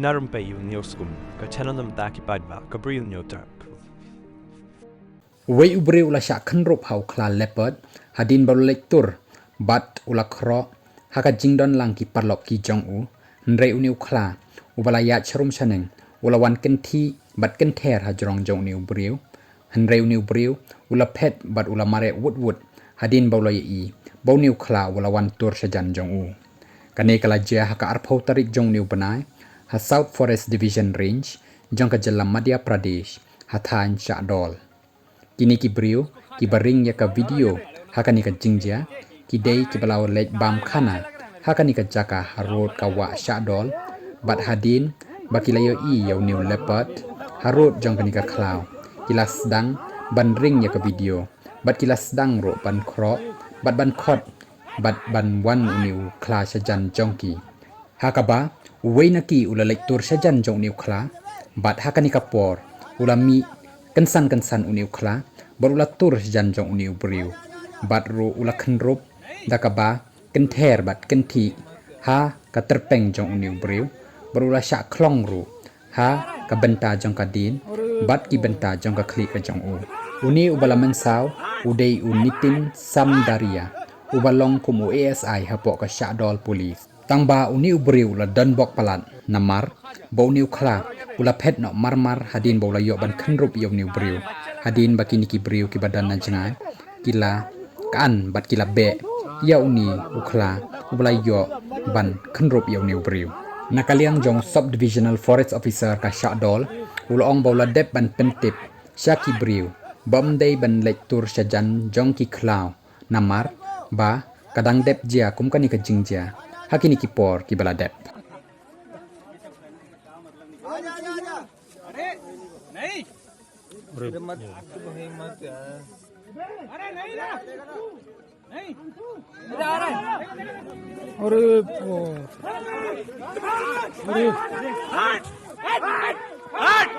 Narum pe yun nioskum, ka chananam daki badva, ka bril nyotark. เวอุบริอุลาชะขันรบเฮาคลาเลเปิดฮัดินบอลเล็กตุรบัดอุลาครอฮักจิงดอนลังกิปาร์ลอกกิจงอูนเรอุนิวคลาอุบลายะชรุมชนึงอุลาวันกันทีบัดกันแทรฮัจรองจงนิวบริวฮันเรอุนิวบริวอุลาเพดบัดอุลามาเรวุดวุดฮัดินบอลอยอีบอนิวคลาอุลาวันตุรชจันจงอูกันเอกลาเจียฮักอาร์พาวตาริกจงนิวบนายฮัส South Forest Division Range จงกจัลลัมมาเดียประเดชฮัทานชาดอลkini ki brio ki baring ya ka video hakani ka jingja ki dei ki balaw lej bam khana hakani ka jaka harod ka wa shadol bat hadin bakilayo i yaw new leopard harod jongkani ka klaw kilas dang ban ring ya ka video bat kilas dang ro ban kro bat ban khot bat ban wan new kla shajan jongki hakaba weinaki ulalek tur shajan jong new kla bat hakani ka por ulami kansan uniu kla barulah tur jan jong uniu beriu bat ru ula khenrup dakaba kenther bat kenti ha ka terpeng jong uniu beriu barulah syak klong ru ha ka benta jong ka din bat ki benta jong ka klik ka jong u uni ubala mensaw udei unitin samdaria ubalong kum ASI hapo ka syak dol polis tangba uniu beriu la danbok palat namar bo uniu kla ula pet no marmar hadin bola yo ban khenrup yo niu briu hadin bakini ki briu ki badan na jangai kila kan bat kila be ya uni ukla bola yo ban khenrup yo niu briu nakaliang jong subdivisional forest officer ka shadol ulong bola dep ban pentip shaki briu bom dei ban lektur shajan jong ki klaw namar ba kadang dep jia kum kani ka jingja hakini ki por ki bala dep नहीं मत मत अरे नहीं ना नहीं इधर आ रहा है अरे हट हट हट